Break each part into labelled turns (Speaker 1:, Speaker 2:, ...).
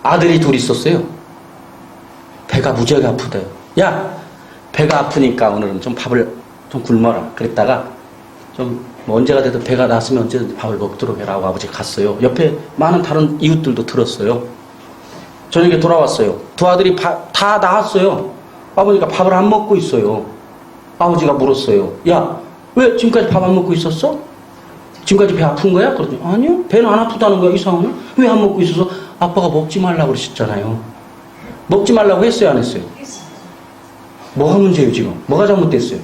Speaker 1: 아들이 둘 있었어요. 배가 무지하게 아프대요. 야, 배가 아프니까 오늘은 좀 밥을 좀 굶어라. 그랬다가 뭐 언제가 돼도 배가 나았으면 언제든지 밥을 먹도록 해라고 아버지가 갔어요. 옆에 많은 다른 이웃들도 들었어요. 저녁에 돌아왔어요. 두 아들이 다 나았어요. 아버지가 밥을 안 먹고 있어요. 아버지가 물었어요. 야, 왜 지금까지 밥 안 먹고 있었어? 지금까지 배 아픈 거야? 그러더니 아니요, 배는 안 아프다는 거야. 이상하네. 왜 안 먹고 있어서? 아빠가 먹지 말라고 그러셨잖아요. 먹지 말라고 했어요, 안 했어요? 뭐가 문제예요 지금? 뭐가 잘못됐어요?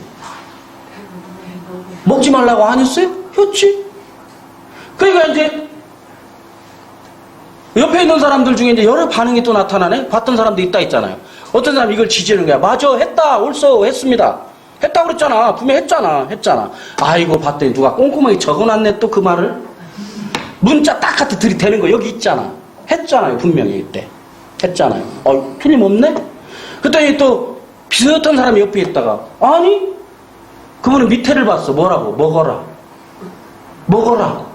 Speaker 1: 먹지 말라고 안 했어요? 했지. 그러니까 이제 옆에 있는 사람들 중에 이제 여러 반응이 또 나타나네. 봤던 사람도 있다 했잖아요. 어떤 사람이 이걸 지지하는 거야. 맞아, 했다, 옳소, 했습니다. 했다 그랬잖아. 분명히 했잖아. 아이고, 봤더니 누가 꼼꼼하게 적어놨네 또 그 말을. 문자 딱 갖다 들이대는 거 여기 있잖아. 했잖아요, 분명히 이때. 했잖아요. 틀림없네? 그랬더니 또 비슷한 사람이 옆에 있다가 아니, 그분은 밑에를 봤어. 뭐라고? 먹어라.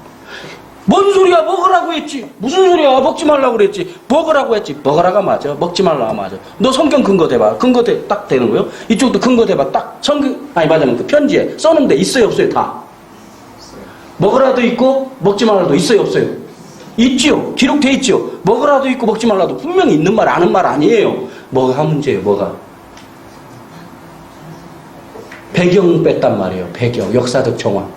Speaker 1: 뭔 소리야? 먹으라고 했지. 무슨 소리야? 먹지 말라고 그랬지. 먹으라고 했지. 먹으라가 맞아. 먹지 말라가 맞아. 너 성경 근거 대봐. 근거 딱 되는 거요. 이쪽도 근거 대봐. 딱 맞으면 그 편지에 써놓은데 있어요, 없어요? 다. 먹으라도 있고 먹지 말라도 있어요, 없어요? 있지요. 기록돼 있지요. 먹으라도 있고 먹지 말라도 분명히 있는 말, 아는 말 아니에요. 뭐가 문제예요, 뭐가? 배경 뺐단 말이에요. 배경, 역사적 정황.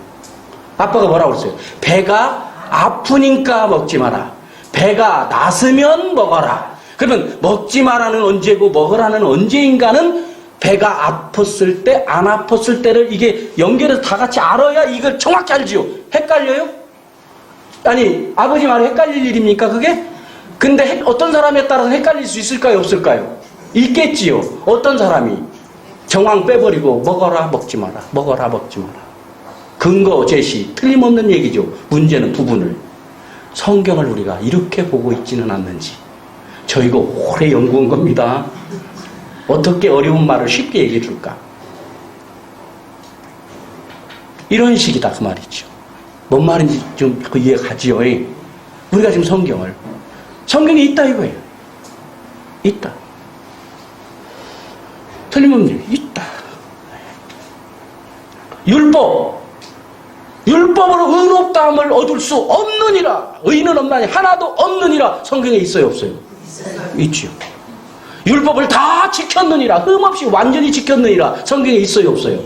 Speaker 1: 아빠가 뭐라고 그랬어요? 배가 아프니까 먹지 마라. 배가 나으면 먹어라. 그러면 먹지 마라는 언제고 먹으라는 언제인가는 배가 아팠을 때, 안 아팠을 때를 이게 연결해서 다 같이 알아야 이걸 정확히 알지요. 헷갈려요? 아니, 아버지 말이 헷갈릴 일입니까, 그게? 근데 어떤 사람에 따라서 헷갈릴 수 있을까요, 없을까요? 있겠지요. 어떤 사람이 정황 빼버리고 먹어라, 먹지 마라. 먹어라, 먹지 마라. 근거 제시, 틀림없는 얘기죠. 문제는 부분을. 성경을 우리가 이렇게 보고 있지는 않는지. 저 이거 오래 연구한 겁니다. 어떻게 어려운 말을 쉽게 얘기해 줄까? 이런 식이다 그 말이죠. 뭔 말인지 좀 이해가지요. 우리가 지금 성경이 있다 이거예요. 있다. 틀림없는 있다. 율법으로 의롭다함을 얻을 수 없느니라. 의는 없나니 하나도 없느니라. 성경에 있어요, 없어요? 있지요. 율법을 다 지켰느니라. 흠없이 완전히 지켰느니라. 성경에 있어요, 없어요?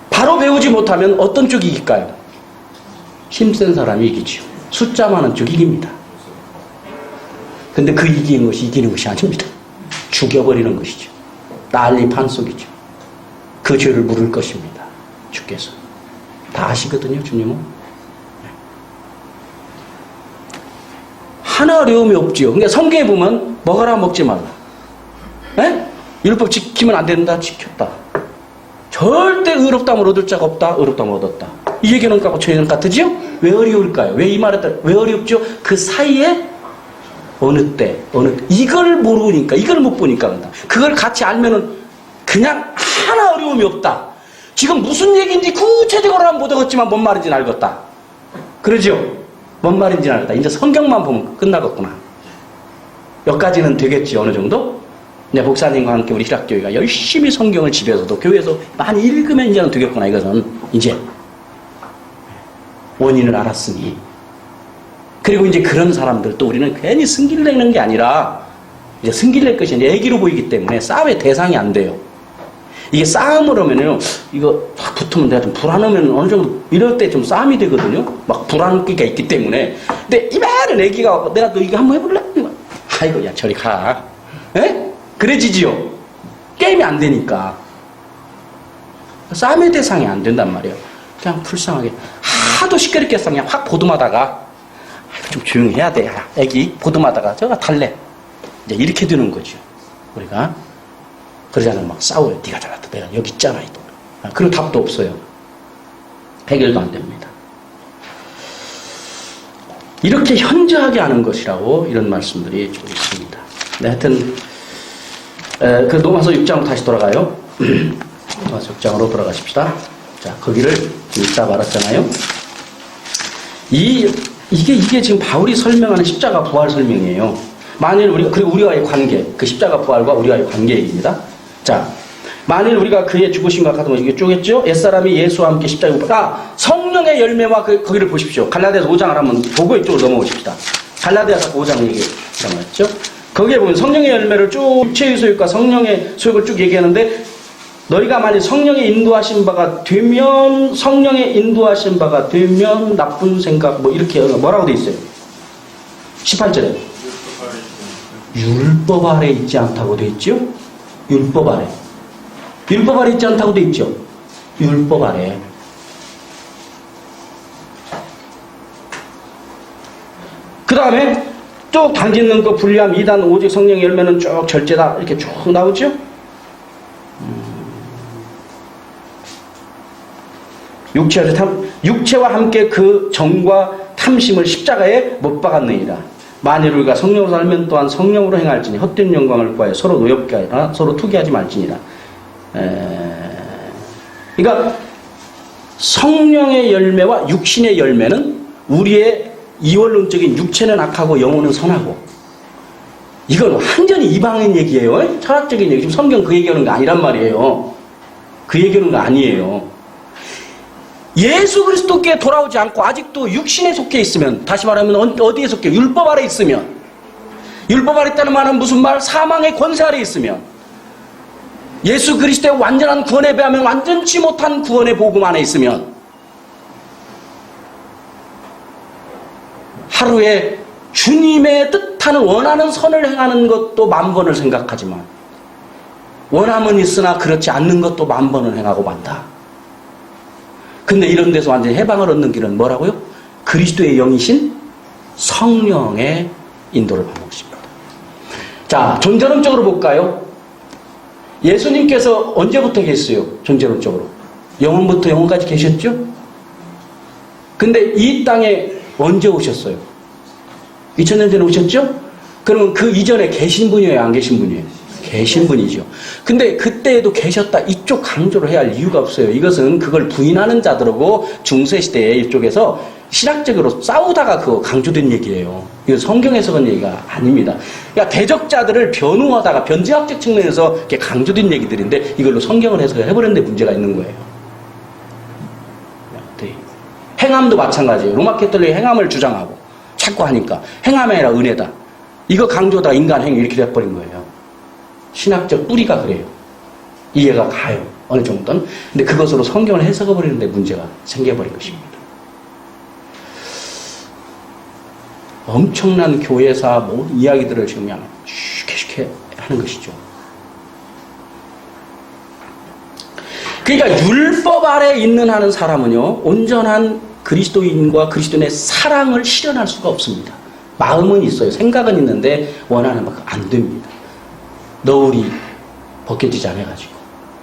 Speaker 1: 바로 배우지 못하면 어떤 쪽이 이길까요? 힘센 사람이 이기지요. 숫자 많은 쪽이 이깁니다. 근데 그 이기는 것이 아닙니다. 죽여버리는 것이죠. 난리 판속이죠. 그 죄를 물을 것입니다. 주께서. 다 아시거든요, 주님은. 하나 어려움이 없지요. 그러니까 성경에 보면 먹어라, 먹지 말라. 에? 율법 지키면 안 된다, 지켰다. 절대 의롭다함을 얻을 자가 없다, 의롭다함을 얻었다. 이 얘기는 같고 저 얘기는 같으지요? 왜 어려울까요? 왜 이 말에 따라 왜 어렵죠? 그 사이에 어느 때, 이걸 모르니까, 이걸 못 보니까 그런다. 그걸 같이 알면은 그냥 하나 어려움이 없다. 지금 무슨 얘기인지 구체적으로는 못 알겠지만 뭔 말인지는 알겠다. 그러죠? 뭔 말인지는 알겠다. 이제 성경만 보면 끝나겠구나. 여기까지는 되겠지, 어느 정도? 이제 목사님과 함께 우리 희락교회가 열심히 성경을 집에서도 교회에서 많이 읽으면 이제는 되겠구나. 이것은 이제 원인을 알았으니. 그리고 이제 그런 사람들 또 우리는 괜히 승기를 내는 게 아니라 이제 승기를 낼 것이 이제 애기로 보이기 때문에 싸움의 대상이 안 돼요. 이게 싸움을 하면요, 이거 딱 붙으면 내가 좀 불안하면 어느 정도 이럴 때 좀 싸움이 되거든요. 막 불안기가 있기 때문에. 근데 이만한 애기가 내가 너 이거 한번 해볼래? 아이고, 야, 저리 가. 에? 그래지지요. 게임이 안 되니까. 싸움의 대상이 안 된단 말이에요. 그냥 불쌍하게 하도 시끄럽게 해서 그냥 확 보듬하다가 좀 조용히 해야 돼. 애기 보듬하다가 저가 달래. 이제 이렇게 되는 거죠. 우리가 그러지 않으면 막 싸워요. 네가 잘났다. 내가 여기 있잖아. 그리고 답도 없어요. 해결도 안 됩니다. 이렇게 현저하게 하는 것이라고 이런 말씀들이 좀 있습니다. 네, 하여튼 그 로마서 6장으로 다시 돌아가요. 로마서 6장으로 돌아가십시다. 자, 거기를 좀 이따 말았잖아요. 이게 지금 바울이 설명하는 십자가 부활 설명이에요. 만일 그리고 우리와의 관계, 그 십자가 부활과 우리와의 관계 얘기입니다. 자, 만일 우리가 그의 죽으심과 같으면 이게 쪼겠죠? 옛사람이 예수와 함께 십자가에 못 성령의 열매와 거기를 보십시오. 갈라디아서 5장을 한번 보고 이쪽으로 넘어오십시다. 갈라디아서 5장 얘기했죠? 거기에 보면 성령의 열매를 쭉 육체의 소욕과 성령의 소욕을 쭉 얘기하는데 너희가 만일 성령의 인도하신 바가 되면 나쁜 생각 뭐 이렇게 뭐라고 돼 있어요? 18절에 율법 아래 있지 않다고 돼 있죠? 율법 아래 있지 않다고 돼 있죠? 율법 아래. 그 다음에 쭉 당짓는 거 분리함 2단 오직 성령의 열매는 쭉 절제다 이렇게 쭉 나오죠? 육체와 함께 그 정과 탐심을 십자가에 못 박았느니라. 만일 우리가 성령으로 살면 또한 성령으로 행할지니 헛된 영광을 구하여 서로 노엽게 하나 서로 투기하지 말지니라. 그러니까 성령의 열매와 육신의 열매는 우리의 이원론적인 육체는 악하고 영혼은 선하고, 이건 완전히 이방인 얘기예요. 철학적인 얘기. 지금 성경 그 얘기하는 거 아니란 말이에요. 그 얘기하는 거 아니에요. 예수 그리스도께 돌아오지 않고 아직도 육신에 속해 있으면, 다시 말하면 어디에 속해? 율법 아래 있으면, 율법 아래 있다는 말은 무슨 말? 사망의 권세 아래 있으면, 예수 그리스도의 완전한 구원에 비하면 완전치 못한 구원의 복음 안에 있으면, 하루에 주님의 뜻하는 원하는 선을 행하는 것도 10,000번을 생각하지만 원함은 있으나 그렇지 않는 것도 10,000번을 행하고 만다. 근데 이런 데서 완전히 해방을 얻는 길은 뭐라고요? 그리스도의 영이신 성령의 인도를 받는 것입니다. 자, 존재론적으로 볼까요? 예수님께서 언제부터 계셨어요? 존재론적으로 영원부터 영원까지 계셨죠? 근데 이 땅에 언제 오셨어요? 2000년 전에 오셨죠? 그러면 그 이전에 계신 분이에요? 안 계신 분이에요? 계신 분이죠. 근데 그때에도 계셨다 이쪽 강조를 해야 할 이유가 없어요. 이것은 그걸 부인하는 자들하고 중세시대에 이쪽에서 신학적으로 싸우다가 그거 강조된 얘기예요. 이거 성경 해석은 얘기가 아닙니다. 그러니까 대적자들을 변호하다가 변제학적 측면에서 이렇게 강조된 얘기들인데 이걸로 성경을 해석해버렸는데 문제가 있는 거예요. 행함도 마찬가지예요. 로마 캐톨릭이 행함을 주장하고 자꾸 하니까 행함이 아니라 은혜다. 이거 강조다 인간 행위 이렇게 돼버린 거예요. 신학적 뿌리가 그래요. 이해가 가요. 어느 정도는. 근데 그것으로 성경을 해석해버리는데 문제가 생겨버린 것입니다. 엄청난 교회사 모든 이야기들을 지금 그냥 쉽게 하는 것이죠. 그러니까 율법 아래 있는 하는 사람은요, 온전한 그리스도인과 그리스도인의 사랑을 실현할 수가 없습니다. 마음은 있어요. 생각은 있는데 원하는 만큼 안 됩니다. 너울이 벗겨지지 않아가지고.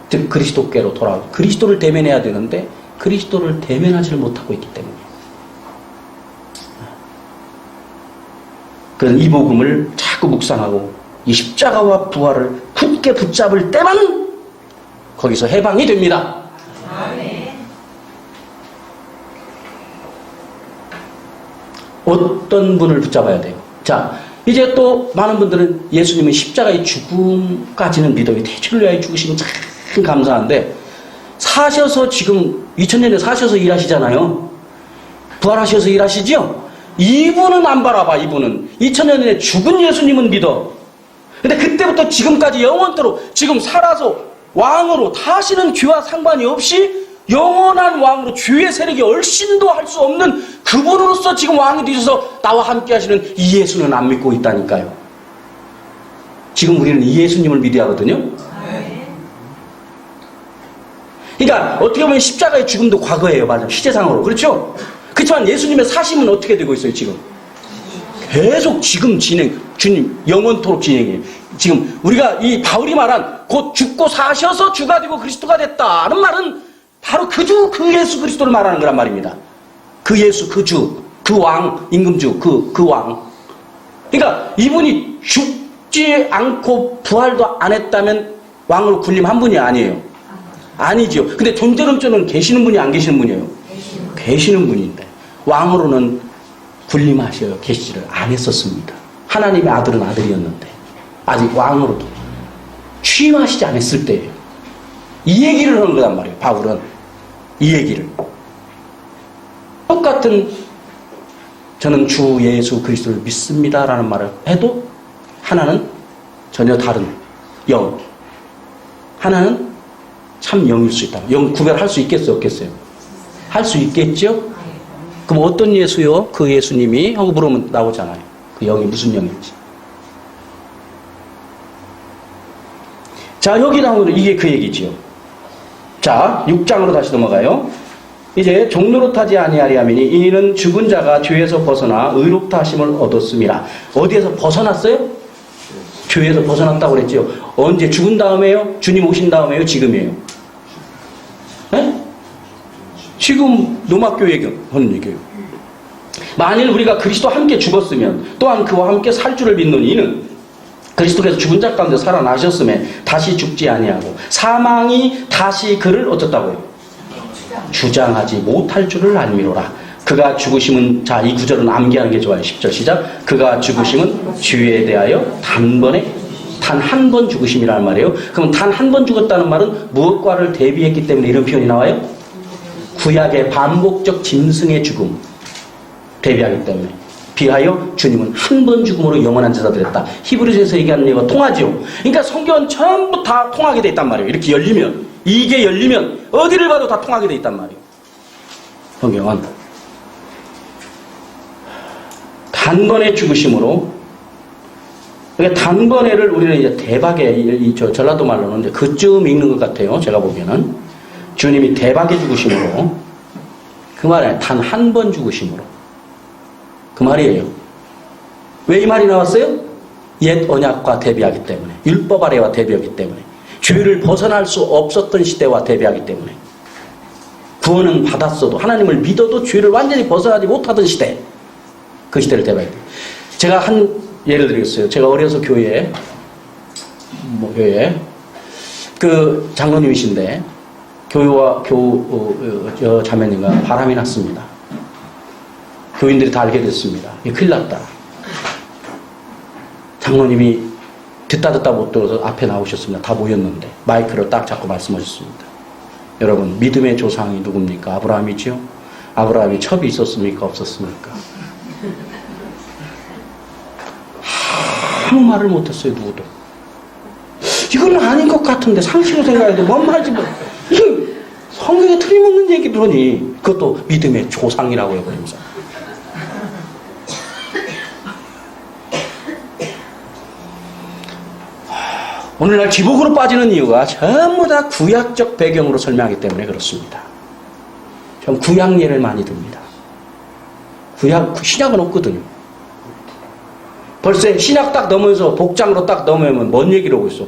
Speaker 1: 즉 그리스도께로 돌아오고 그리스도를 대면해야 되는데 그리스도를 대면하지를 못하고 있기 때문에. 그런 이 복음을 자꾸 묵상하고 이 십자가와 부활을 굳게 붙잡을 때만 거기서 해방이 됩니다. 아멘. 어떤 분을 붙잡아야 돼요? 자, 이제 또 많은 분들은 예수님은 십자가의 죽음까지는 믿어요. 대천을 위하여 죽으시면 참 감사한데 사셔서 지금 2000년에 사셔서 일하시잖아요. 부활하셔서 일하시죠? 이분은 안 바라봐. 이분은 2000년에 죽은 예수님은 믿어. 근데 그때부터 지금까지 영원토록 지금 살아서 왕으로 다시는 죄와 상관이 없이 영원한 왕으로 죄의 세력이 얼씬도 할 수 없는 그분으로서 지금 왕이 되셔서 나와 함께 하시는 이 예수는 안 믿고 있다니까요. 지금 우리는 이 예수님을 믿어야 하거든요. 그러니까 어떻게 보면 십자가의 죽음도 과거예요. 맞아요. 시제상으로. 그렇죠? 그렇지만 예수님의 사심은 어떻게 되고 있어요, 지금? 계속 지금 주님 영원토록 진행이에요. 지금 우리가 이 바울이 말한 곧 죽고 사셔서 주가 되고 그리스도가 됐다는 말은 바로 그 주, 그 예수 그리스도를 말하는 거란 말입니다. 그 예수, 그 주, 그 왕, 임금주, 그 왕. 그러니까 이분이 죽지 않고 부활도 안 했다면 왕으로 군림한 분이 아니에요. 아니죠. 근데 존재론적으로는 계시는 분이 안 계시는 분이에요? 계시는 분인데 왕으로는 군림하셔 계시지를 안 했었습니다. 하나님의 아들은 아들이었는데 아직 왕으로도 취임하시지 않았을 때예요. 이 얘기를 하는 거란 말이에요. 바울은 이 얘기를. 똑같은 저는 주 예수 그리스도를 믿습니다라는 말을 해도 하나는 전혀 다른 영, 하나는 참 영일 수 있다. 영 구별할 수 있겠어요, 없겠어요? 할 수 있겠죠? 그럼 어떤 예수요? 그 예수님이 하고 물으면 나오잖아요. 그 영이 무슨 영인지. 자, 여기 나오는 이게 그 얘기지요. 자, 6장으로 다시 넘어가요. 이제 종노릇하지 아니하리하매니 이는 죽은 자가 죄에서 벗어나 의롭다 하심을 얻었음이라. 어디에서 벗어났어요? 죄에서 벗어났다고 그랬죠. 언제? 죽은 다음에요? 주님 오신 다음에요? 지금이에요? 네? 지금 노마교회 하는 얘기예요. 만일 우리가 그리스도와 함께 죽었으면 또한 그와 함께 살 줄을 믿는 이는 그리스도께서 죽은 자 가운데 살아나셨음에 다시 죽지 아니하고 사망이 다시 그를 어떻다고요? 주장하지 못할 줄을 알미로라. 그가 죽으심은, 자, 이 구절은 암기하는 게 좋아요. 10절 시작. 그가 죽으심은 죄에 대하여 단번에 단 한 번 죽으심이라는 말이에요. 그럼 단 한 번 죽었다는 말은 무엇과를 대비했기 때문에 이런 표현이 나와요? 구약의 반복적 짐승의 죽음 대비하기 때문에. 비하여 주님은 한 번 죽음으로 영원한 제사 드렸다. 히브리서에서 얘기하는 얘기가 통하죠. 그러니까 성경은 전부 다 통하게 돼 있단 말이에요. 이렇게 열리면, 이게 열리면 어디를 봐도 다 통하게 돼 있단 말이에요. 성경은 단번에 죽으심으로. 그러니까 단번에를 우리는 이제 대박에, 전라도 말로는 이제 그쯤 읽는 것 같아요. 제가 보기에는 주님이 대박에 죽으심으로, 그 말에 단 한 번 죽으심으로, 그 말이에요. 왜 이 말이 나왔어요? 옛 언약과 대비하기 때문에, 율법 아래와 대비하기 때문에, 죄를 벗어날 수 없었던 시대와 대비하기 때문에, 구원은 받았어도 하나님을 믿어도 죄를 완전히 벗어나지 못하던 시대, 그 시대를 대비하기 때문에. 제가 한 예를 드리겠어요. 제가 어려서 교회에 그 장로님이신데 교회와 자매님과 바람이 났습니다. 교인들이 다 알게 됐습니다. 이게 큰일 났다. 장로님이 듣다 못 들어서 앞에 나오셨습니다. 다 모였는데 마이크를 딱 잡고 말씀하셨습니다. 여러분, 믿음의 조상이 누굽니까? 아브라함이죠? 아브라함이 첩이 있었습니까? 없었습니까? 아무 말을 못했어요. 누구도. 이건 아닌 것 같은데 상식으로 생각해도 뭔 말인지 뭐. 이게 성경에 틀림없는 얘기를 하니 그것도 믿음의 조상이라고 해버리면서. 오늘날 지복으로 빠지는 이유가 전부 다 구약적 배경으로 설명하기 때문에 그렇습니다. 전 구약 예를 많이 듭니다. 신약은 없거든요. 벌써 신약 딱 넘어서 복장으로 딱 넘으면 뭔 얘기를 하고 있어?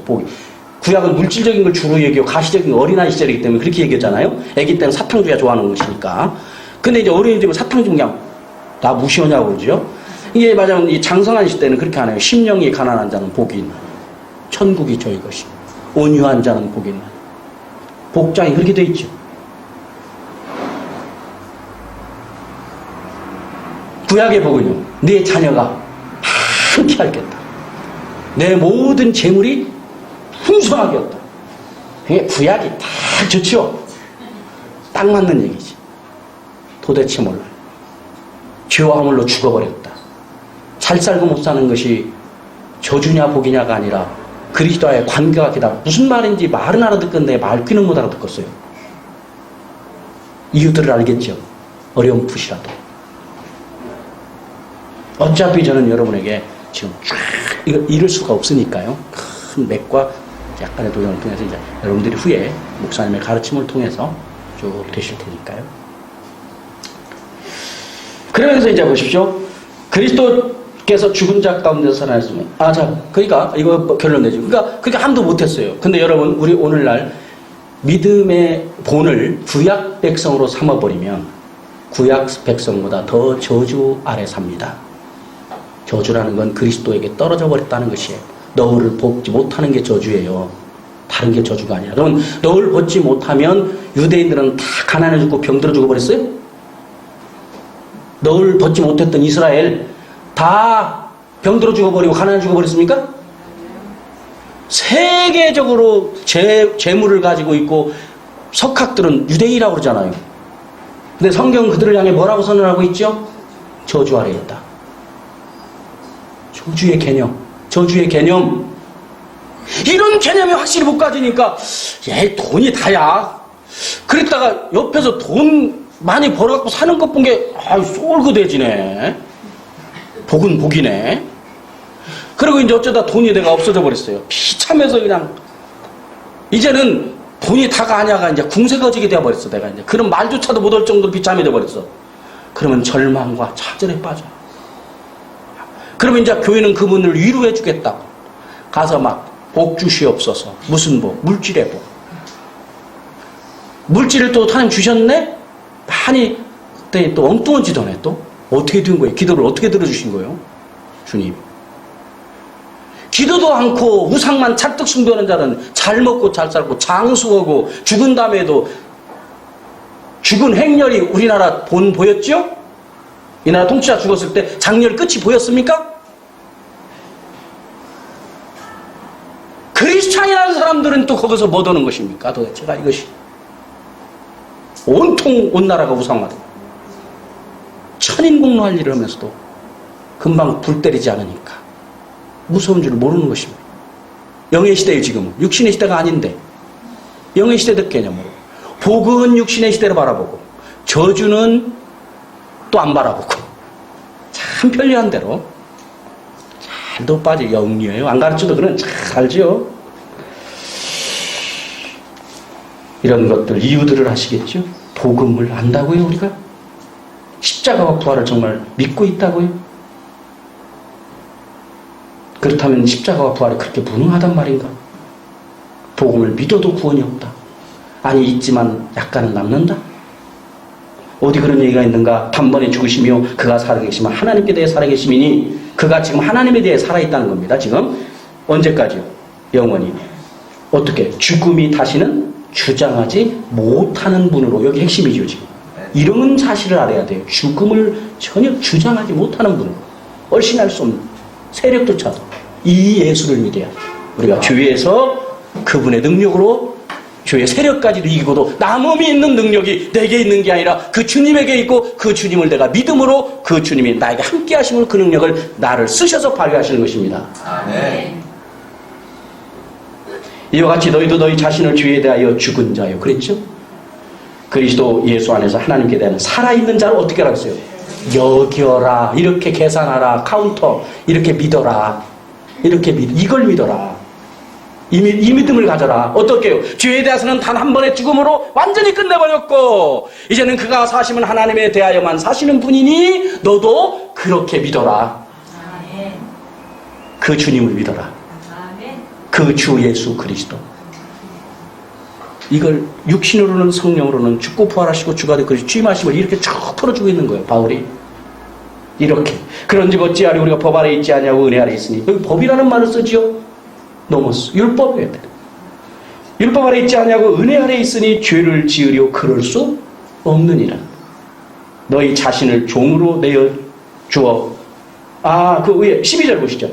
Speaker 1: 구약은 물질적인 걸 주로 얘기하고 가시적인 건 어린아이 시절이기 때문에 그렇게 얘기했잖아요. 애기 때는 사탕주야 좋아하는 것이니까. 근데 이제 어린이 되면 사탕 좀 그냥 나 무시하냐고 그러죠. 이게 말하자면 이 장성한 시대는 그렇게 안 해요. 심령이 가난한 자는 복이 있나니 천국이 저희 것이, 온유한 자는 복이 있나니. 복장이 그렇게 돼 있죠. 구약의 복은요, 내 자녀가 함께 하겠다. 내 모든 재물이 풍성하게 없다. 그게 구약이 딱 좋죠. 딱 맞는 얘기지. 도대체 몰라요. 죄와 허물로 죽어버렸다. 잘 살고 못 사는 것이 저주냐 복이냐가 아니라 그리스도와의 관계가 기다. 무슨 말인지 말은 알아듣건데 말귀는 못 알아듣겠어요. 이유들을 알겠죠. 어려운 풋이라도. 어차피 저는 여러분에게 지금 쫙 이걸 이룰 수가 없으니까요. 큰 맥과 약간의 도전을 통해서 이제 여러분들이 후에 목사님의 가르침을 통해서 쭉 되실 테니까요. 그러면서 이제 보십시오. 그리스도께서 죽은 자 가운데서 살아났으면, 그러니까 이거 결론 내죠. 그러니까 함도 못했어요. 근데 여러분, 우리 오늘날 믿음의 본을 구약 백성으로 삼아버리면 구약 백성보다 더 저주 아래 삽니다. 저주라는 건 그리스도에게 떨어져 버렸다는 것이에요. 너울을 벗지 못하는 게 저주예요. 다른 게 저주가 아니라. 그러면 너울 벗지 못하면 유대인들은 다 가난해 죽고 병들어 죽어버렸어요? 널 벗지 못했던 이스라엘 다 병들어 죽어버리고 가난해 죽어버렸습니까? 세계적으로 재물을 가지고 있고 석학들은 유대인이라고 그러잖아요. 근데 성경은 그들을 향해 뭐라고 선언하고 있죠? 저주 아래에 있다. 저주의 개념, 저주의 개념. 이런 개념이 확실히 못 가지니까 얘 돈이 다야. 그랬다가 옆에서 돈 많이 벌어갖고 사는 것 본 게 쏠그대지네. 복은 복이네. 그리고 이제 어쩌다 돈이 내가 없어져 버렸어요. 비참해서 그냥 이제는 돈이 다가 아냐가 이제 궁색어지게 되어버렸어. 내가 이제 그런 말조차도 못할 정도로 비참해져 버렸어. 그러면 절망과 차절에 빠져. 그러면 이제 교회는 그분을 위로해 주겠다고 가서 막 복 주시옵소서. 무슨 복? 물질의 복. 물질을 또 하나님 주셨네? 많이 그때 또 엉뚱한 짓하네 또. 어떻게 된 거예요? 기도를 어떻게 들어주신 거예요? 주님. 기도도 않고 우상만 찰떡 숭배하는 자는 잘 먹고 잘 살고 장수하고 죽은 다음에도 죽은 행렬이 우리나라 본 보였죠? 이 나라 통치자 죽었을 때 장렬 끝이 보였습니까? 크리스찬이라는 사람들은 또 거기서 뭐 하는 것입니까? 도대체가 이것이 온통 온 나라가 우상화되고 천인공노할 일을 하면서도 금방 불 때리지 않으니까 무서운 줄 모르는 것입니다. 영의 시대에 지금은 육신의 시대가 아닌데 영의 시대적 개념으로 복은 육신의 시대를 바라보고 저주는 또 안 바라보고 참 편리한 대로 잘도 빠질 영리해요. 안 가르쳐도 그는 잘 알죠. 이런 것들 이유들을 아시겠죠? 복음을 안다고요 우리가? 십자가와 부활을 정말 믿고 있다고요? 그렇다면 십자가와 부활이 그렇게 무능하단 말인가? 복음을 믿어도 구원이 없다. 아니 있지만 약간은 남는다? 어디 그런 얘기가 있는가? 단번에 죽으시며 그가 살아계시면 하나님께 대해 살아계심이니 그가 지금 하나님에 대해 살아있다는 겁니다. 지금 언제까지요? 영원히. 어떻게? 죽음이 다시는 주장하지 못하는 분으로. 여기 핵심이죠 지금. 이런 사실을 알아야 돼요. 죽음을 전혀 주장하지 못하는 분으로. 얼씬할 수 없는 세력조차도 이 예수를 믿어야 우리가 주위에서 그분의 능력으로 주의 세력까지도 이기고도 남음이 있는 능력이 내게 있는 게 아니라 그 주님에게 있고 그 주님을 내가 믿음으로 그 주님이 나에게 함께 하심으로 그 능력을 나를 쓰셔서 발휘하시는 것입니다. 아멘. 이와 같이 너희도 너희 자신을 주에 대하여 죽은 자요. 그랬죠? 그리스도 예수 안에서 하나님께 대한 살아있는 자를 어떻게 하라고 했어요? 여겨라. 이렇게 계산하라. 카운터. 이렇게 믿어라. 이렇게 이걸 믿어라. 이 믿음을 가져라. 어떻게 해요? 죄에 대해서는 단 한 번의 죽음으로 완전히 끝내버렸고 이제는 그가 사시면 하나님에 대하여만 사시는 분이니 너도 그렇게 믿어라. 그 주님을 믿어라. 그 주 예수 그리스도. 이걸 육신으로는 성령으로는 죽고 부활하시고 주가 되고 취임하심을 이렇게 쭉 풀어주고 있는 거예요. 바울이. 이렇게. 그런즉 어찌하리 우리가 법 아래 있지 않냐고 은혜 아래 있으니. 여기 법이라는 말을 쓰지요. 넘었어. 율법이어야 돼. 율법 아래 있지 않냐고 은혜 아래 있으니 죄를 지으려 그럴 수 없느니라. 너희 자신을 종으로 내어 주어. 그 위에 12절 보시죠.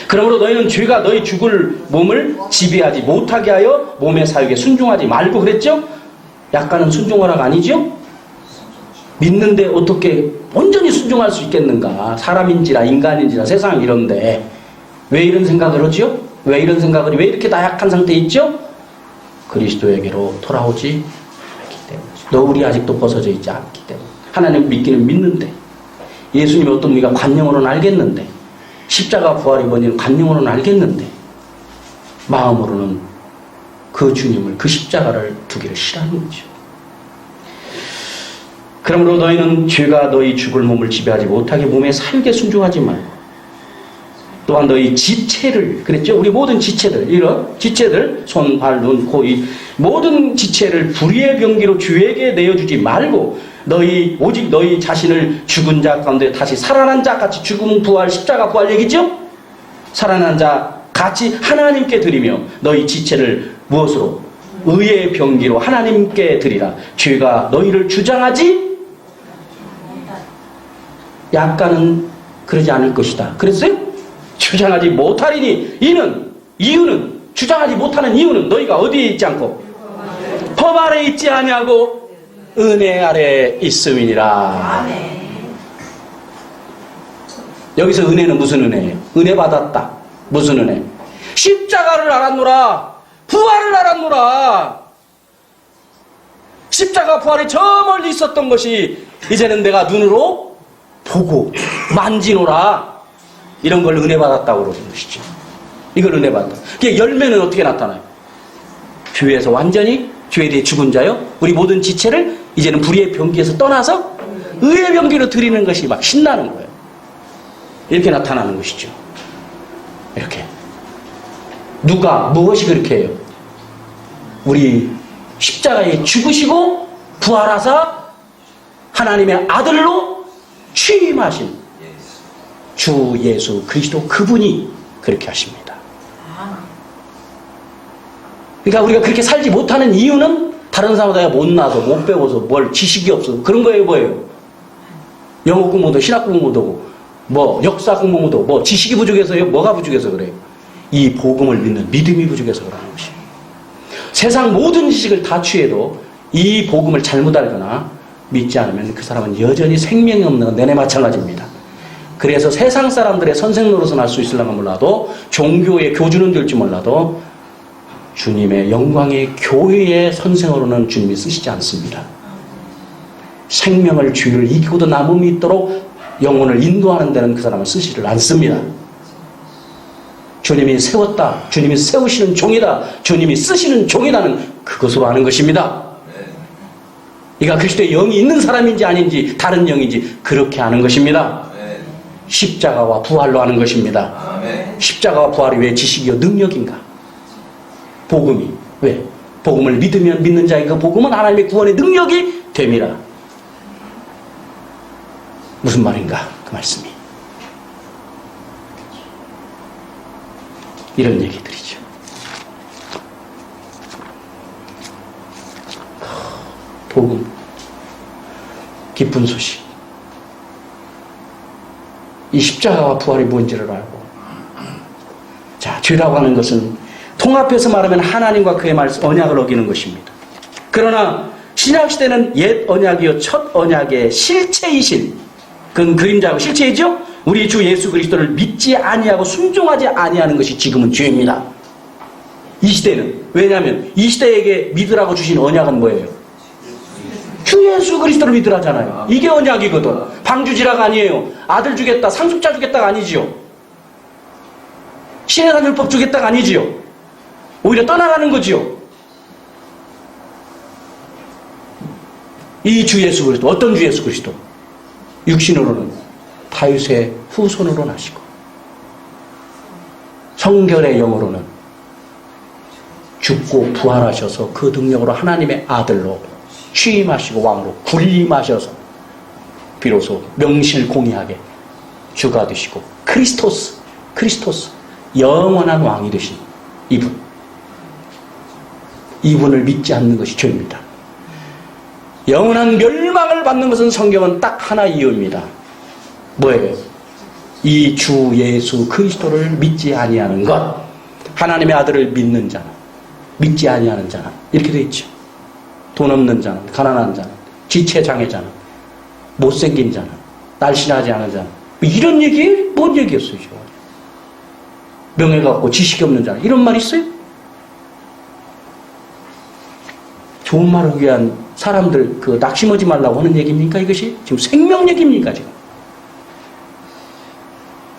Speaker 1: 그러므로 너희는 죄가 너희 죽을 몸을 지배하지 못하게 하여 몸의 사육에 순종하지 말고 그랬죠? 약간은 순종하라가 아니죠? 믿는데 어떻게 온전히 순종할 수 있겠는가? 사람인지라 인간인지라 세상 이런데 왜 이런 생각을 하죠? 왜 이런 생각을 왜 이렇게 나약한 상태에 있죠? 그리스도에게로 돌아오지 않기 때문에. 너울이 아직도 벗어져 있지 않기 때문에. 하나님 믿기는 믿는데 예수님이 어떤 우리가 관념으로는 알겠는데 십자가 부활이 뭔지는 관념으로는 알겠는데 마음으로는 그 주님을 그 십자가를 두기를 싫어하는 거죠. 그러므로 너희는 죄가 너희 죽을 몸을 지배하지 못하게 몸의 사육에 순종하지 말고 또한 너희 지체를 그랬죠? 우리 모든 지체들 이런 지체들 손, 발, 눈, 코, 이 모든 지체를 불의의 병기로 주에게 내어주지 말고 오직 너희 자신을 죽은 자 가운데 다시 살아난 자 같이 죽음 부활 십자가 부활 얘기죠? 살아난 자 같이 하나님께 드리며 너희 지체를 무엇으로? 의의 병기로 하나님께 드리라. 죄가 너희를 주장하지 약간은 그러지 않을 것이다. 그랬어요? 주장하지 못하리니 이유는 주장하지 못하는 이유는 너희가 어디에 있지 않고 법 아래 있지 아니하고 은혜 아래 있음이니라. 여기서 은혜는 무슨 은혜예요? 은혜 받았다. 무슨 은혜? 십자가를 알았노라. 부활을 알았노라. 십자가 부활이 저 멀리 있었던 것이 이제는 내가 눈으로 보고 만지노라. 이런 걸 은혜 받았다고 그러는 것이죠. 이걸 은혜 받았다. 그게 열매는 어떻게 나타나요? 교회에서 완전히 죄에 대해 죽은 자요. 우리 모든 지체를 이제는 불의의 병기에서 떠나서 의의 병기로 드리는 것이 막 신나는 거예요. 이렇게 나타나는 것이죠. 이렇게. 누가 무엇이 그렇게 해요? 우리 십자가에 죽으시고 부활하사 하나님의 아들로 취임하신 주 예수 그리스도 그분이 그렇게 하십니다. 그러니까 우리가 그렇게 살지 못하는 이유는 다른 사람보다 못나서 못 배워서 뭘 지식이 없어서 그런 거예요. 뭐예요? 영어 공부도 신학 공부도 뭐 역사 공부도 뭐 지식이 부족해서요. 뭐가 부족해서 그래요? 이 복음을 믿는 믿음이 부족해서 그러는 것이에요. 세상 모든 지식을 다 취해도 이 복음을 잘못 알거나 믿지 않으면 그 사람은 여전히 생명이 없는 건 내내 마찬가지입니다. 그래서 세상 사람들의 선생 노릇은 할 수 있을랑가 몰라도 종교의 교주는 될지 몰라도 주님의 영광의 교회의 선생으로는 주님이 쓰시지 않습니다. 생명을 주의를 이기고도 남음이 있도록 영혼을 인도하는 데는 그 사람을 쓰지를 않습니다. 주님이 세웠다. 주님이 세우시는 종이다. 주님이 쓰시는 종이다는 그것으로 아는 것입니다. 이가 그리스도의 영이 있는 사람인지 아닌지 다른 영인지 그렇게 아는 것입니다. 십자가와 부활로 아는 것입니다. 십자가와 부활이 왜 지식이요 능력인가? 복음이 왜? 복음을 믿으면 믿는 자의 그 복음은 하나님의 구원의 능력이 됨이라. 무슨 말인가? 그 말씀이. 이런 얘기들이죠. 복음, 기쁜 소식. 이 십자가와 부활이 뭔지를 알고. 자, 죄라고 하는 것은 통합해서 말하면 하나님과 그의 말씀, 언약을 어기는 것입니다. 그러나 신약시대는 옛 언약이요 첫 언약의 실체이신, 그건 그림자고 실체이죠? 우리 주 예수 그리스도를 믿지 아니하고 순종하지 아니하는 것이 지금은 죄입니다. 이 시대는. 왜냐하면 이 시대에게 믿으라고 주신 언약은 뭐예요? 주 예수 그리스도를 믿으라잖아요. 이게 언약이거든. 방주지라가 아니에요. 아들 주겠다, 상속자 주겠다가 아니지요. 신의 율법 주겠다가 아니지요. 오히려 떠나가는 거지요. 이 주 예수 그리스도, 어떤 주 예수 그리스도? 육신으로는 다윗의 후손으로 나시고 성결의 영으로는 죽고 부활하셔서 그 능력으로 하나님의 아들로 취임하시고 왕으로 군림하셔서 비로소 명실공히하게 주가 되시고 크리스토스 영원한 왕이 되신 이분을 믿지 않는 것이 죄입니다. 영원한 멸망을 받는 것은 성경은 딱 하나 이유입니다. 뭐예요? 이 주 예수 그리스도를 믿지 아니하는 것. 하나님의 아들을 믿는 자는, 믿지 아니하는 자는 이렇게 되어 있죠. 돈 없는 자는, 가난한 자는, 지체장애자는, 못생긴 자는, 날씬하지 않은 자는, 이런 얘기 뭔 얘기였어요? 명예가 없고 지식이 없는 자는 이런 말 있어요? 좋은 말을 위한 사람들 그 낙심하지 말라고 하는 얘기입니까? 이것이 지금 생명 얘기입니까? 지금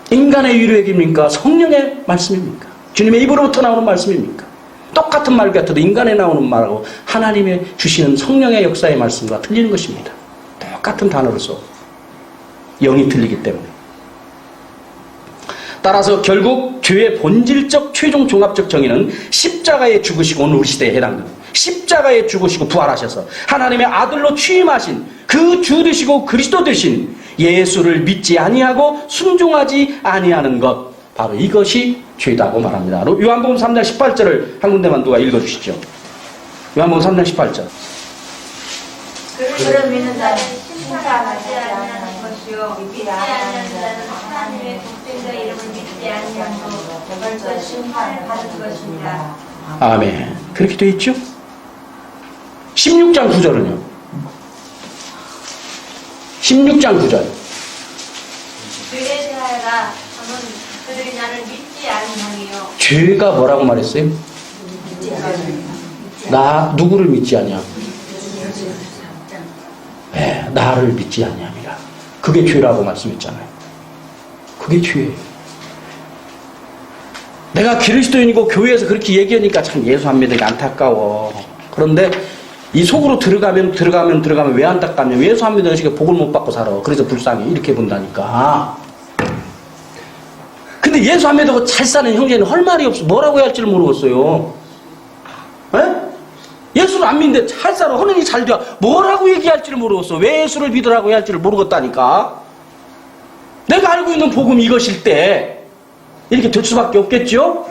Speaker 1: 인간의 위로 얘기입니까? 성령의 말씀입니까? 주님의 입으로부터 나오는 말씀입니까? 똑같은 말 같아도 인간에 나오는 말하고 하나님의 주시는 성령의 역사의 말씀과 틀리는 것입니다. 똑같은 단어로서 영이 틀리기 때문에. 따라서 결국 죄의 본질적 최종 종합적 정의는 십자가에 죽으시고 오늘 우리 시대에 해당됩니다. 십자가에 죽으시고 부활하셔서 하나님의 아들로 취임하신 그 주 되시고 그리스도 되신 예수를 믿지 아니하고 순종하지 아니하는 것, 바로 이것이 죄다고 말합니다. 요한복음 3장 18절을 한 군데만 누가 읽어주시죠. 요한복음 3장 18절.
Speaker 2: 그를 믿는 자는 심판하지 아니하는 것이요 것이요 믿지 않는 자는 하나님의 독생자 이름을 믿지 아니하고 벌써 심판을 받은 것입니다.
Speaker 1: 아멘. 그렇게 되어 있죠? 16장 9절은요. 16장 9절.
Speaker 2: 죄에 대하여라 하면 그들이 나를 믿지 아니하니요.
Speaker 1: 죄가 뭐라고 말했어요? 나 누구를 믿지 아니하? 네, 나를 믿지 아니함이라. 그게 죄라고 말씀했잖아요. 그게 죄예요. 내가 그리스도인이고 교회에서 그렇게 얘기하니까 참 예수 안 믿는 게 안타까워. 그런데 이 속으로 들어가면 왜 안타깝냐? 예수 안 믿는 것이 복을 못 받고 살아. 그래서 불쌍해. 이렇게 본다니까. 근데 예수 안 믿고 잘 사는 형제는 할 말이 없어. 뭐라고 해야 할지를 모르겠어요. 에? 예수를 안 믿는데 잘 살아. 하느니 잘 돼. 뭐라고 얘기할지를 모르겠어. 왜 예수를 믿으라고 해야 할지를 모르겠다니까. 내가 알고 있는 복음이 이것일 때 이렇게 될 수밖에 없겠죠?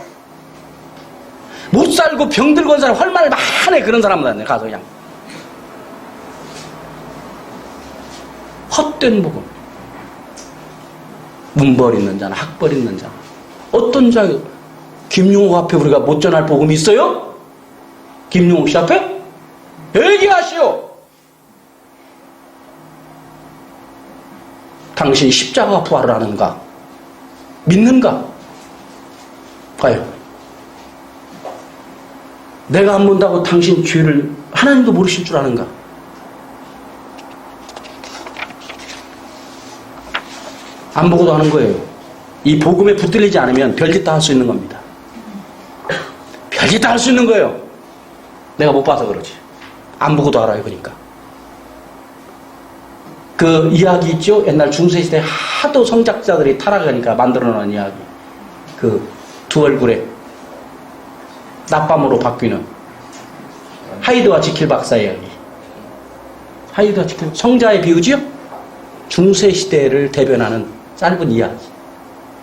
Speaker 1: 못 살고 병들고 온 사람 할 말 많네. 그런 사람은 가서 그냥 헛된 복음. 문벌 있는 자나 학벌 있는 자. 어떤 자 김용옥 앞에 우리가 못 전할 복음이 있어요? 김용옥 씨 앞에? 얘기하시오. 당신이 십자가 부활을 하는가? 믿는가? 과연 내가 안 본다고 당신 죄를 하나님도 모르실 줄 아는가? 안 보고도 하는 거예요. 이 복음에 붙들리지 않으면 별짓 다 할 수 있는 겁니다. 별짓 다 할 수 있는 거예요. 내가 못 봐서 그러지. 안 보고도 알아요. 그러니까. 그 이야기 있죠? 옛날 중세시대 하도 성작자들이 타락하니까 만들어놓은 이야기. 그 두 얼굴에 낮밤으로 바뀌는 하이드와 지킬 박사 이야기. 하이드와 지킬 성자의 비유지요? 중세시대를 대변하는 짧은 이야기.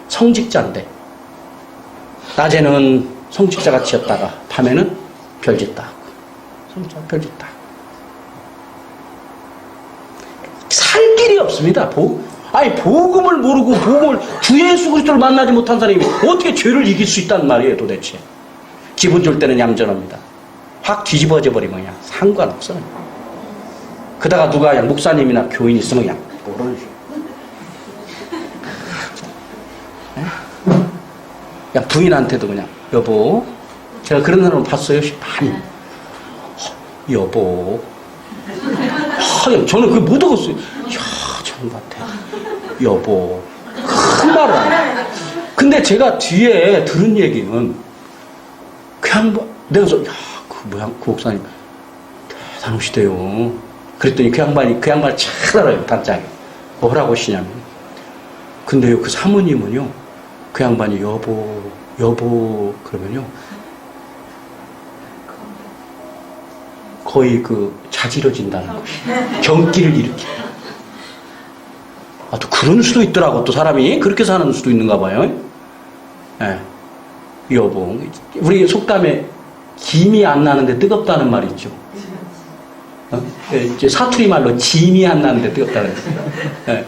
Speaker 1: 성직자인데 낮에는 성직자같이 였다가 밤에는 별짓다 하고 성직자 별짓다 하고 살 길이 없습니다. 아니 복음을 모르고 주 예수 그리스도를 만나지 못한 사람이 어떻게 죄를 이길 수 있단 말이에요 도대체. 기분 좋을 때는 얌전합니다. 확 뒤집어져 버리면 그냥 상관없어요. 그다가 누가 그냥 목사님이나 교인 있으면 그냥 뭐를 그냥 부인한테도 그냥 여보, 제가 그런 사람을 봤어요. 많이 여보. 저는 그게 못 얻었어요. 이야, 저런 것 같아. 여보. 큰 말을 안 해요. 근데 제가 뒤에 들은 얘기는 그냥 내가 그 목사님 대단하시대요. 그랬더니 그 양반이 잘 알아요. 단짝에. 뭐라고 하시냐면 근데요 그 사모님은요 그 양반이 여보 그러면요 거의 자지러진다는 거예요. 경기를 일으켜. 또 그런 수도 있더라고. 또 사람이 그렇게 사는 수도 있는가 봐요. 예. 여보. 우리 속담에 김이 안 나는데 뜨겁다는 말이 있죠. 이제 사투리 말로 짐이 안 나는데 뜨겁다는 거예요. 예.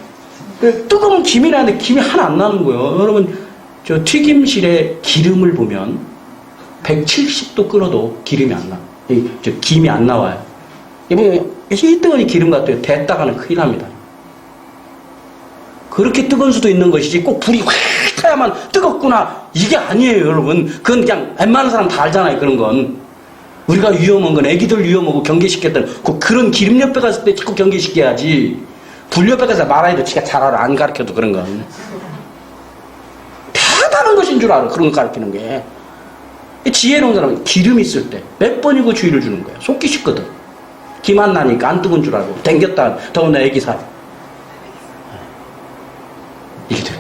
Speaker 1: 뜨거운 김이 나는데 김이 하나 안 나는 거예요. 여러분, 저 튀김실에 기름을 보면 170도 끓어도 기름이 안 나. 김이 안 나와요. 이번에 희덩어리 기름 같아요. 됐다가는 큰일 납니다. 그렇게 뜨거운 수도 있는 것이지 꼭 불이 확 타야만 뜨겁구나 이게 아니에요 여러분. 그건 그냥 웬만한 사람 다 알잖아요. 그런 건 우리가 위험한 건 애기들 위험하고 경계시켰던 그런 기름 옆에 갔을 때 자꾸 경계시켜야지. 불 옆에 가서 말아도 지가 잘 알아. 안 가르쳐도 그런 건 대단한 것인 줄 알아. 그런 거 가르치는 게. 지혜로운 사람은 기름 있을 때 몇 번이고 주의를 주는 거야. 속기 쉽거든. 김 안 나니까 안 뜨거운 줄 알고 댕겼다 더구나 애기 살 이게 되는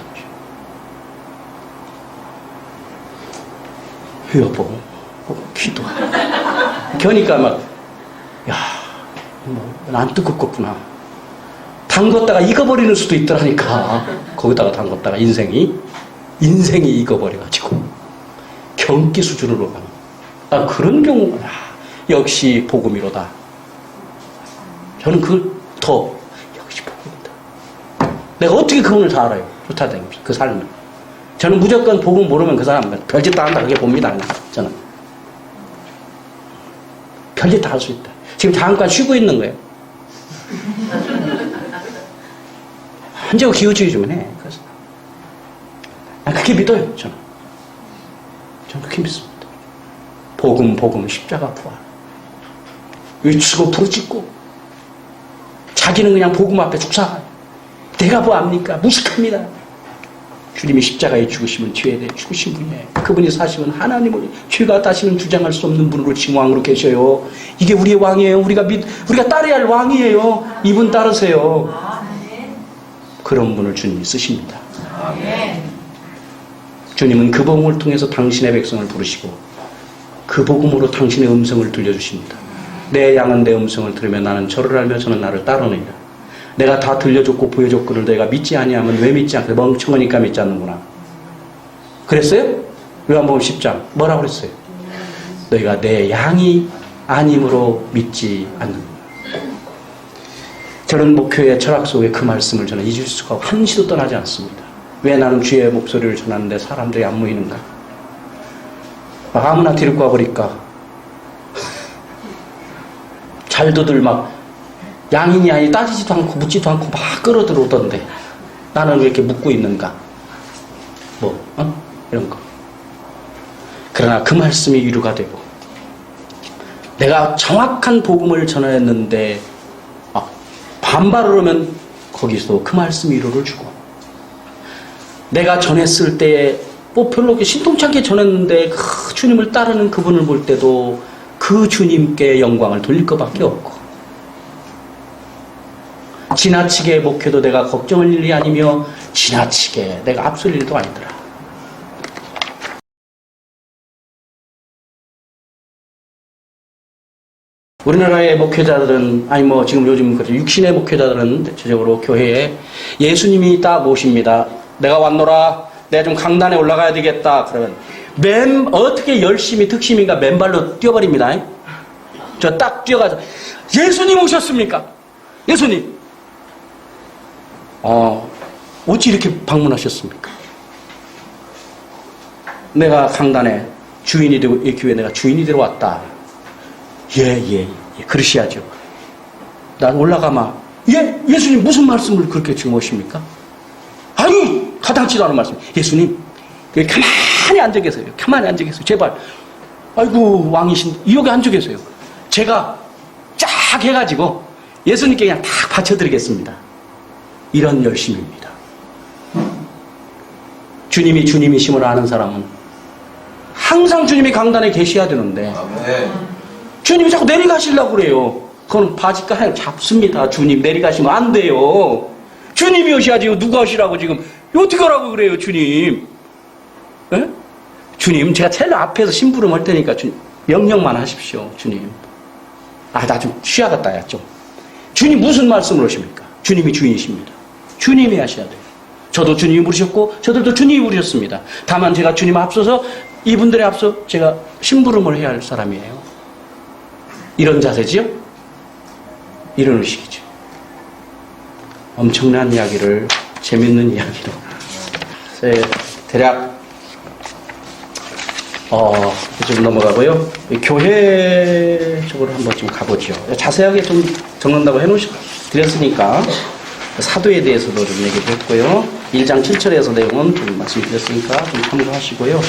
Speaker 1: 거죠. 여보 기도 그러니까 막 안 뜨겁겠구나. 담궜다가 익어버리는 수도 있더라니까. 거기다가 담궜다가 인생이 익어버려가지고 경기 수준으로 가는 그런 경우 역시 복음이로다. 저는 역시 복음이다. 내가 어떻게 그분을 다 알아요? 좋다는 그 삶을. 저는 무조건 복음 모르면 그 사람 별짓 다 한다 그게 봅니다. 저는 별짓 다 할 수 있다. 지금 잠깐 쉬고 있는 거예요. 언제 기우주의 좀 해. 그래서 난 그렇게 믿어요. 저는 그렇게 믿습니다. 복음 십자가 부활. 외치고 부르짖고 자기는 그냥 복음 앞에 죽사가요. 내가 뭐 압니까? 무식합니다. 주님이 십자가에 죽으시면 죄에 대해 죽으신 분이에요. 그분이 사실은 하나님을 죄가 다시는 주장할 수 없는 분으로 지금 왕으로 계셔요. 이게 우리의 왕이에요. 우리가 따라야 할 왕이에요. 이분 따르세요. 그런 분을 주님이 쓰십니다. 주님은 그 복음을 통해서 당신의 백성을 부르시고 그 복음으로 당신의 음성을 들려주십니다. 내 양은 내 음성을 들으며 나는 저를 알며 저는 나를 따르느니라. 내가 다 들려줬고 보여줬거늘 너희가 믿지 아니하면 왜 믿지 않겠어? 멍청하니까 믿지 않는구나. 그랬어요? 요한복음 10장 뭐라고 그랬어요? 너희가 내 양이 아님으로 믿지 않는구나. 저는 목표의 철학 속에 그 말씀을 저는 잊을 수가 없고 한시도 떠나지 않습니다. 왜 나는 주의 목소리를 전하는데 사람들이 안 모이는가? 막 아무나 데리고 와버릴까? 잘도들 막 양이니 아니 따지지도 않고 묻지도 않고 막 끌어들어오던데 나는 왜 이렇게 묻고 있는가? 이런 거. 그러나 그 말씀이 위로가 되고 내가 정확한 복음을 전했는데 반발을 하면 거기서 그 말씀이 위로를 주고 내가 전했을 때 별로 이렇게 신통찮게 전했는데 그 주님을 따르는 그분을 볼 때도 그 주님께 영광을 돌릴 것밖에 없고 지나치게 목회도 내가 걱정할 일이 아니며 지나치게 내가 앞설 일도 아니더라. 우리나라의 목회자들은 지금 요즘 그렇죠. 육신의 목회자들은 대체적으로 교회에 예수님이 딱 모십니다. 내가 왔노라. 내가 좀 강단에 올라가야 되겠다. 그러면 어떻게 열심히 득심인가 맨발로 뛰어버립니다. 저 딱 뛰어가서 예수님 오셨습니까? 예수님. 어찌 이렇게 방문하셨습니까? 내가 강단에 주인이 되고 이 교회에 내가 주인이 되러 왔다. 예. 그러셔야죠. 난 올라가마. 예수님 무슨 말씀을 그렇게 지금 오십니까? 아니, 가당치도 않은 말씀. 예수님, 가만히 앉아 계세요. 가만히 앉아 계세요. 제발. 아이고, 왕이신, 여기 앉아 계세요. 제가 쫙 해가지고 예수님께 그냥 딱 바쳐드리겠습니다. 이런 열심입니다. 주님이 주님이심을 아는 사람은 항상 주님이 강단에 계셔야 되는데 주님이 자꾸 내려가시려고 그래요. 그건 바지가 잡습니다. 주님 내려가시면 안 돼요. 주님이 오셔야지 누가 오시라고 지금 어떻게 하라고 그래요 주님. 에? 주님 제가 제일 앞에서 심부름 할 테니까 주님 명령만 하십시오. 주님 나 좀 쉬어야겠다. 야 좀. 주님 무슨 말씀을 하십니까? 주님이 주인이십니다. 주님이 하셔야 돼요. 저도 주님이 부르셨고 저들도 주님이 부르셨습니다. 다만 제가 주님 앞서서 이분들의 앞서 제가 심부름을 해야 할 사람이에요. 이런 자세지요? 이런 의식이죠. 엄청난 이야기를 재밌는 이야기로 대략 좀 넘어가고요. 교회 쪽으로 한번 좀 가보죠. 자세하게 좀 적는다고 드렸으니까 사도에 대해서도 좀 얘기를 했고요. 1장 7절에서 내용은 좀 말씀드렸으니까 좀 참고하시고요.